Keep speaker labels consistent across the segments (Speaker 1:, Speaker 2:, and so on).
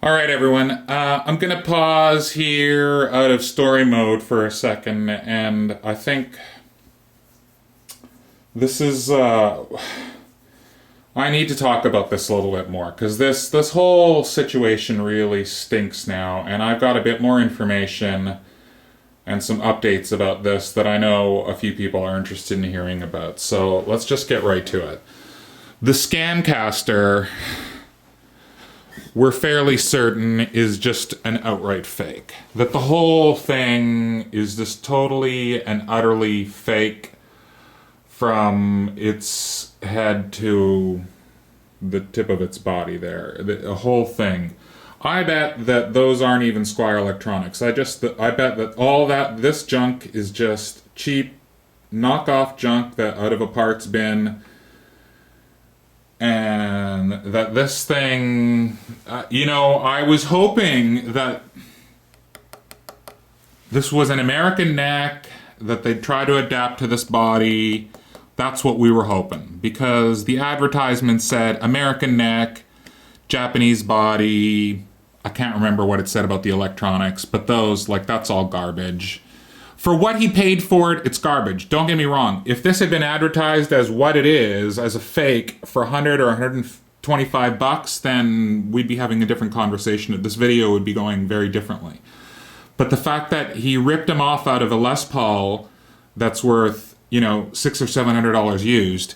Speaker 1: All right, everyone. I'm going to pause here out of story mode for a second, and I think this is. I need to talk about this a little bit more because this whole situation really stinks now, and I've got a bit more information and some updates about this that I know a few people are interested in hearing about. So let's just get right to it. The Scamcaster, we're fairly certain, is just an outright fake. That the whole thing is just totally and utterly fake from its head to the tip of its body there. The whole thing. I bet that those aren't even Squire Electronics. I bet that all this junk is just cheap knockoff junk that out of a parts bin, and that this thing, I was hoping that this was an American neck, that they'd try to adapt to this body. That's what we were hoping, because the advertisement said American neck, Japanese body. I can't remember what it said about the electronics, but that's all garbage. For what he paid for it, it's garbage. Don't get me wrong. If this had been advertised as what it is, as a fake, for 100 or 125 bucks, then we'd be having a different conversation. This video would be going very differently. But the fact that he ripped him off out of a Les Paul that's worth, $600 or $700 used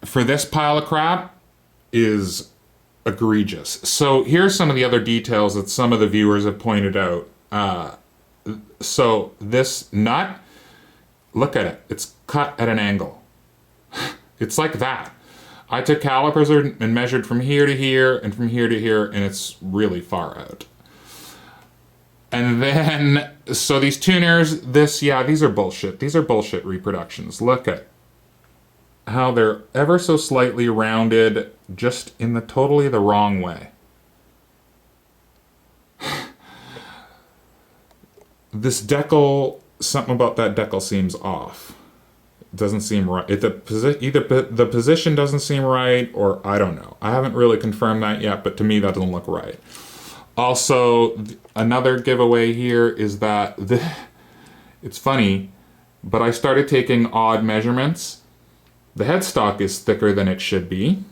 Speaker 1: for this pile of crap is egregious. So here's some of the other details that some of the viewers have pointed out. So this nut, look at it. It's cut at an angle. It's like that. I took calipers and measured from here to here and from here to here, and it's really far out. And then, so these tuners, these are bullshit. These are bullshit reproductions. Look at how they're ever so slightly rounded, just in the totally the wrong way. This decal, something about that decal seems off. It doesn't seem right. Either the position doesn't seem right, or I don't know. I haven't really confirmed that yet, but to me that doesn't look right. Also, another giveaway here is that it's funny, but I started taking odd measurements. The headstock is thicker than it should be.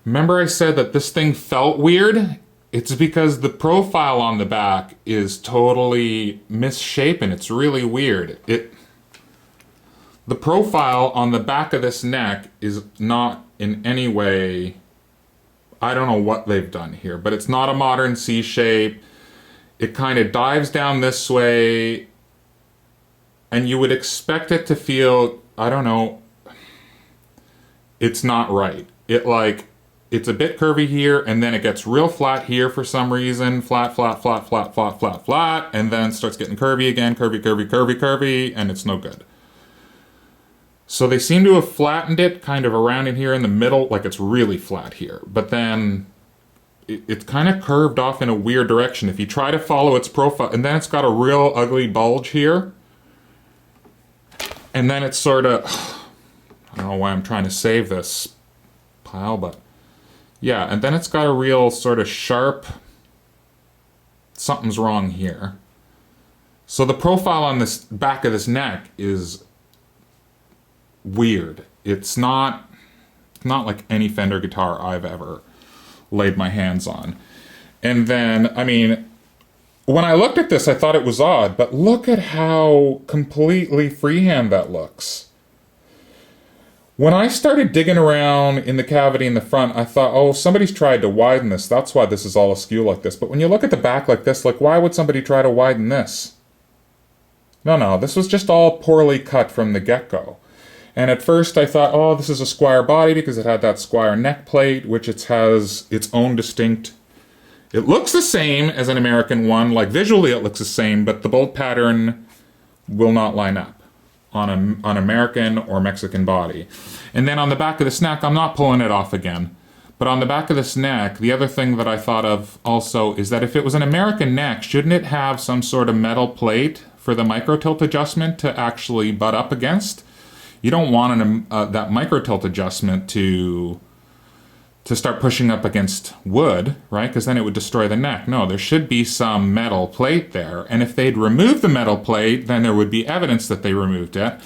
Speaker 1: Remember I said that this thing felt weird? It's because the profile on the back is totally misshapen. It's really weird. The profile on the back of this neck is not in any way, I don't know what they've done here, but it's not a modern C shape. It kind of dives down this way, and you would expect it to feel, I don't know, it's not right. It's a bit curvy here, and then it gets real flat here for some reason. Flat, flat, flat, flat, flat, flat, flat, and then starts getting curvy again. Curvy, curvy, curvy, curvy, and it's no good. So they seem to have flattened it kind of around in here in the middle, like it's really flat here. But then it's kind of curved off in a weird direction. If you try to follow its profile, and then it's got a real ugly bulge here. And then it's sort of, I don't know why I'm trying to save this pile, but yeah, and then it's got a real sort of sharp, something's wrong here. So the profile on this back of this neck is weird. It's not like any Fender guitar I've ever laid my hands on. And then, when I looked at this, I thought it was odd, but look at how completely freehand that looks. When I started digging around in the cavity in the front, I thought, oh, somebody's tried to widen this. That's why this is all askew like this. But when you look at the back like this, why would somebody try to widen this? No, this was just all poorly cut from the get-go. And at first I thought, oh, this is a Squire body because it had that Squire neck plate, which it has its own distinct. It looks the same as an American one. Visually it looks the same, but the bolt pattern will not line up on American or Mexican body. And then on the back of this neck, I'm not pulling it off again, but on the back of this neck, the other thing that I thought of also is that if it was an American neck, shouldn't it have some sort of metal plate for the micro tilt adjustment to actually butt up against? You don't want that micro tilt adjustment to to start pushing up against wood, right? Because then it would destroy the neck. No, there should be some metal plate there. And if they'd removed the metal plate, then there would be evidence that they removed it.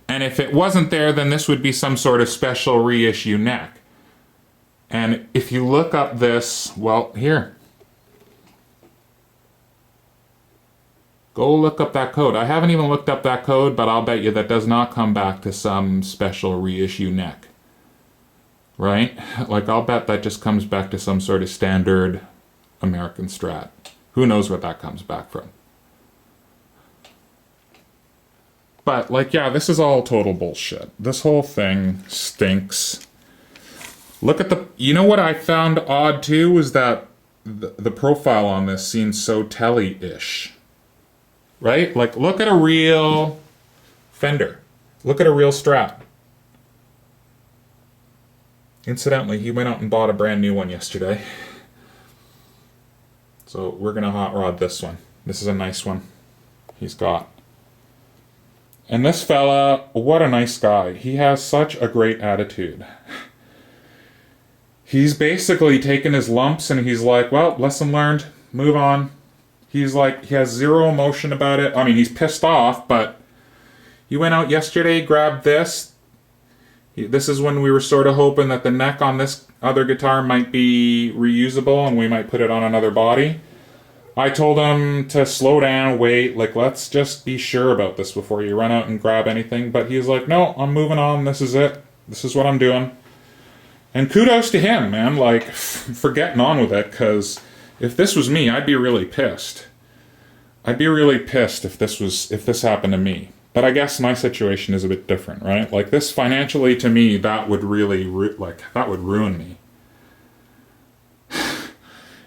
Speaker 1: And if it wasn't there, then this would be some sort of special reissue neck. And if you look up this, well, here. Go look up that code. I haven't even looked up that code, but I'll bet you that does not come back to some special reissue neck. Right? Like, I'll bet that just comes back to some sort of standard American Strat. Who knows what that comes back from? But, like, yeah, this is all total bullshit. This whole thing stinks. Look at the... You know what I found odd, too, was that the profile on this seems so telly-ish. Right? Like, look at a real fender. Look at a real Strat. Incidentally, he went out and bought a brand new one yesterday. So we're going to hot rod this one. This is a nice one he's got. And this fella, what a nice guy. He has such a great attitude. He's basically taken his lumps and he's like, well, lesson learned, move on. He's like, he has zero emotion about it. I mean, he's pissed off, but he went out yesterday, grabbed this. This is when we were sort of hoping that the neck on this other guitar might be reusable and we might put it on another body. I told him to slow down, wait, like, let's just be sure about this before you run out and grab anything. But he's like, no, I'm moving on. This is it. This is what I'm doing. And kudos to him, man, like, for getting on with it, because if this was me, I'd be really pissed. I'd be really pissed if this happened to me. But I guess my situation is a bit different, right? Like, this financially, to me, that would really, that would ruin me.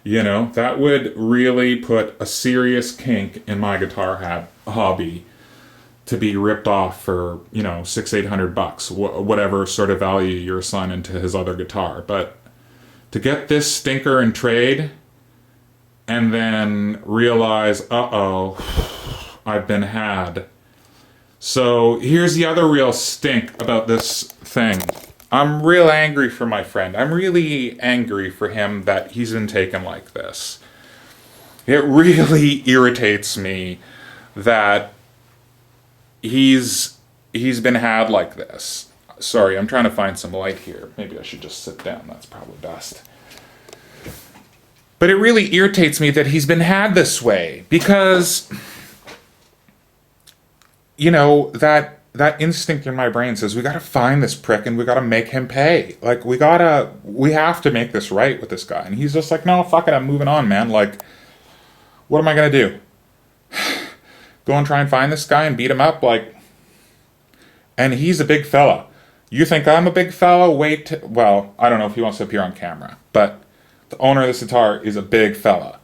Speaker 1: You know, that would really put a serious kink in my guitar hobby to be ripped off for, you know, $600-800, whatever sort of value you're assigning to his other guitar. But to get this stinker in trade and then realize, uh-oh, I've been had. So here's the other real stink about this thing. I'm real angry for my friend. I'm really angry for him that he's been taken like this. It really irritates me that he's been had like this. Sorry, I'm trying to find some light here. Maybe I should just sit down. That's probably best. But it really irritates me that he's been had this way because, you know, that instinct in my brain says, we gotta find this prick and we gotta make him pay. Like, we have to make this right with this guy. And he's just like, no, fuck it, I'm moving on, man. Like, what am I gonna do? Go and try and find this guy and beat him up? Like, and he's a big fella. You think I'm a big fella? Well, I don't know if he wants to appear on camera, but the owner of this guitar is a big fella.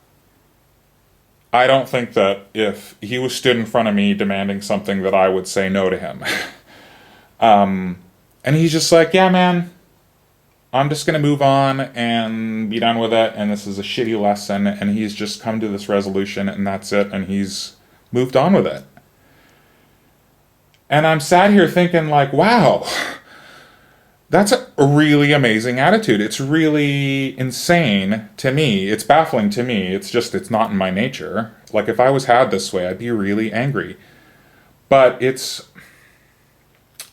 Speaker 1: I don't think that if he was stood in front of me demanding something that I would say no to him. And he's just like, yeah, man, I'm just going to move on and be done with it. And this is a shitty lesson. And he's just come to this resolution and that's it. And he's moved on with it. And I'm sat here thinking like, wow, that's a really amazing attitude. It's really insane to me. It's baffling to me. It's not in my nature. Like, if I was had this way, I'd be really angry. But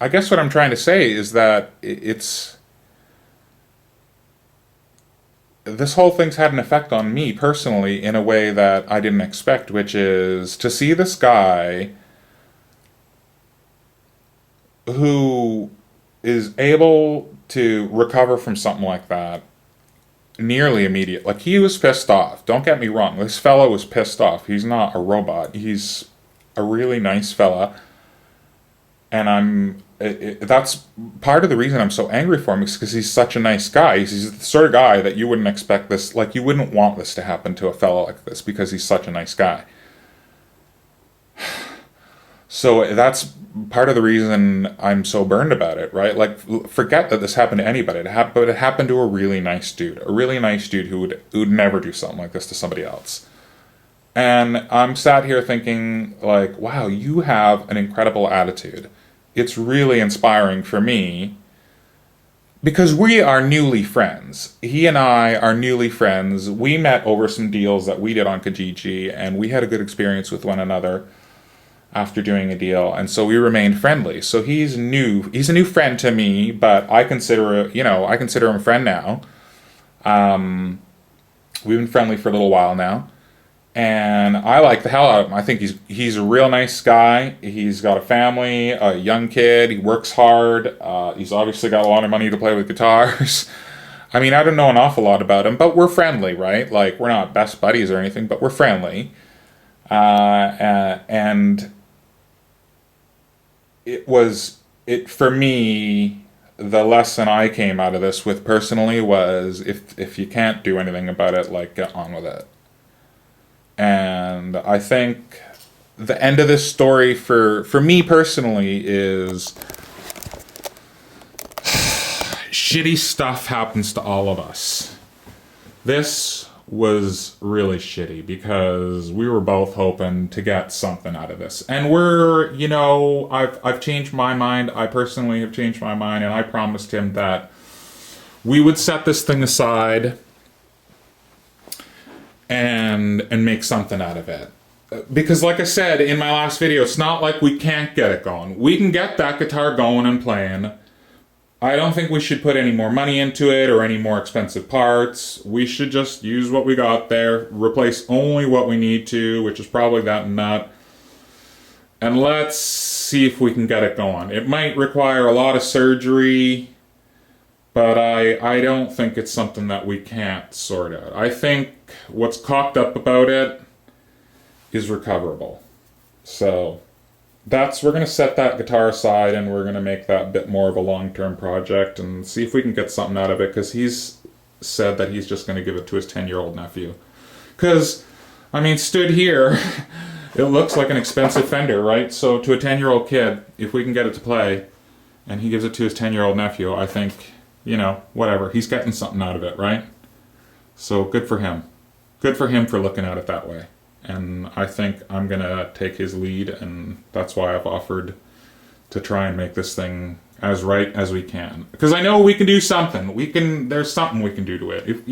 Speaker 1: I guess what I'm trying to say is that this whole thing's had an effect on me personally in a way that I didn't expect, which is to see this guy who is able to recover from something like that nearly immediate. Like, he was pissed off. Don't get me wrong. This fella was pissed off. He's not a robot. He's a really nice fella. And that's part of the reason I'm so angry for him is because he's such a nice guy. He's the sort of guy that you wouldn't expect this, like, you wouldn't want this to happen to a fella like this because he's such a nice guy. So that's part of the reason I'm so burned about it, right? Like, forget that this happened to anybody. But it happened to a really nice dude. A really nice dude who would never do something like this to somebody else. And I'm sat here thinking, like, wow, you have an incredible attitude. It's really inspiring for me because we are newly friends. He and I are newly friends. We met over some deals that we did on Kijiji, and we had a good experience with one another after doing a deal, and so we remained friendly. So he's new. He's a new friend to me, but I consider I consider him a friend now. We've been friendly for a little while now, and I like the hell out of him. I think he's a real nice guy. He's got a family, a young kid. He works hard. He's obviously got a lot of money to play with guitars. I mean, I don't know an awful lot about him, but we're friendly, right? Like, we're not best buddies or anything, but we're friendly. And it for me, the lesson I came out of this with personally was if you can't do anything about it, like, get on with it. And I think the end of this story for me personally is shitty stuff happens to all of us. This was really shitty because we were both hoping to get something out of this. And I've changed my mind. I personally have changed my mind, and I promised him that we would set this thing aside and make something out of it. Because like I said in my last video, it's not like we can't get it going. We can get that guitar going and playing. I don't think we should put any more money into it or any more expensive parts. We should just use what we got there, replace only what we need to, which is probably that nut, and let's see if we can get it going. It might require a lot of surgery, but I don't think it's something that we can't sort out. I think what's cocked up about it is recoverable. So we're going to set that guitar aside, and we're going to make that a bit more of a long-term project and see if we can get something out of it, because he's said that he's just going to give it to his 10-year-old nephew. Because, I mean, stood here, it looks like an expensive Fender, right? So to a 10-year-old kid, if we can get it to play, and he gives it to his 10-year-old nephew, I think, whatever, he's getting something out of it, right? So good for him. Good for him for looking at it that way. And I think I'm going to take his lead, and that's why I've offered to try and make this thing as right as we can. Because I know we can do something. There's something we can do to it.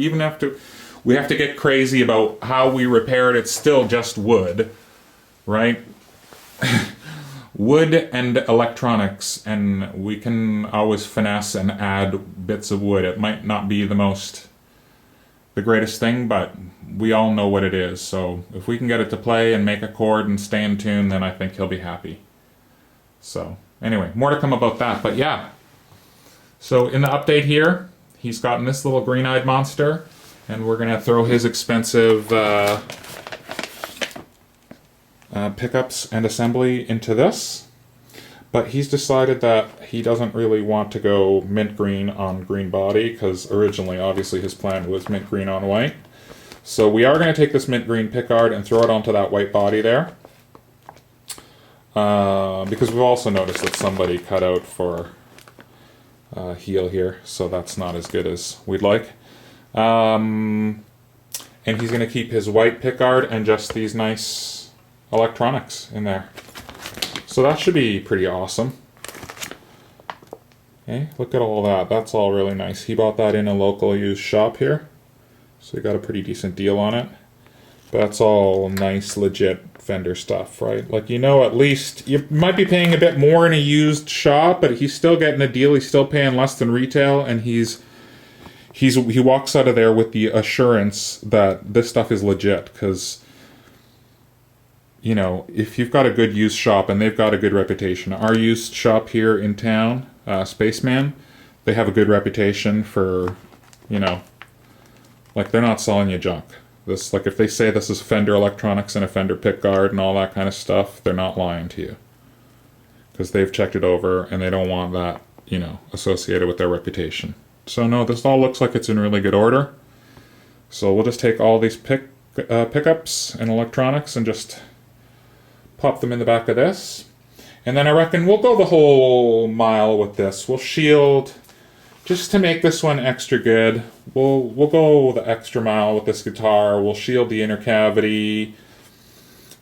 Speaker 1: We have to get crazy about how we repair it. It's still just wood, right? Wood and electronics, and we can always finesse and add bits of wood. It might not be the greatest thing, but we all know what it is. So if we can get it to play and make a chord and stay in tune, then I think he'll be happy. So anyway, more to come about that, but yeah. So in the update here, he's gotten this little green-eyed monster, and we're gonna throw his expensive pickups and assembly into this. But he's decided that he doesn't really want to go mint green on green body, because originally, obviously, his plan was mint green on white. So we are going to take this mint green pickguard and throw it onto that white body there. Because we've also noticed that somebody cut out for heel here, so that's not as good as we'd like. And he's going to keep his white pickguard and just these nice electronics in there. So that should be pretty awesome. Okay, look at all that. That's all really nice. He bought that in a local used shop here, so he got a pretty decent deal on it. But that's all nice, legit Fender stuff, right? Like, at least you might be paying a bit more in a used shop, but he's still getting a deal. He's still paying less than retail, and he walks out of there with the assurance that this stuff is legit, because if you've got a good used shop, and they've got a good reputation. Our used shop here in town, Spaceman, they have a good reputation for, like, they're not selling you junk. This, like, if they say this is Fender electronics and a Fender pickguard and all that kind of stuff, they're not lying to you. Because they've checked it over, and they don't want that, associated with their reputation. So no, this all looks like it's in really good order. So we'll just take all these pickups and electronics and just pop them in the back of this. And then I reckon we'll go the whole mile with this. We'll shield, just to make this one extra good. We'll go the extra mile with this guitar. We'll shield the inner cavity.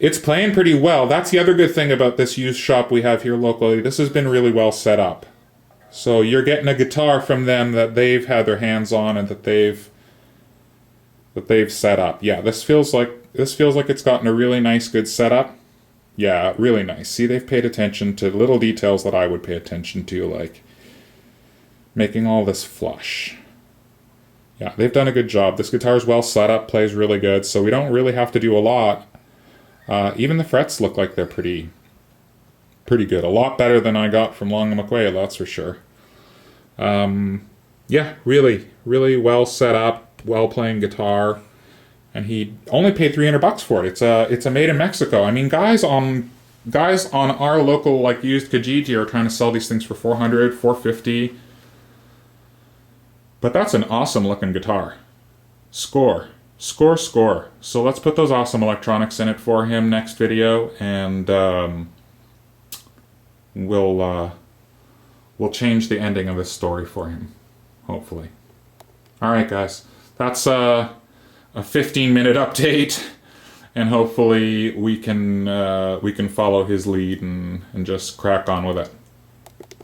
Speaker 1: It's playing pretty well. That's the other good thing about this used shop we have here locally. This has been really well set up. So you're getting a guitar from them that they've had their hands on and that they've set up. Yeah, this feels like it's gotten a really nice, good setup. Yeah, really nice. See, they've paid attention to little details that I would pay attention to, like making all this flush. Yeah, they've done a good job. This guitar is well set up, plays really good, so we don't really have to do a lot. Even the frets look like they're pretty good. A lot better than I got from Long & McQuaid, that's for sure. Yeah, really, really well set up, well playing guitar. And he only paid $300 for it. It's a made in Mexico. I mean, guys on our local like used Kijiji are trying to sell these things for $400, $450. But that's an awesome looking guitar. Score. So let's put those awesome electronics in it for him next video, and we'll change the ending of this story for him, hopefully. All right, guys. That's a 15-minute update, and hopefully we can follow his lead and just crack on with it.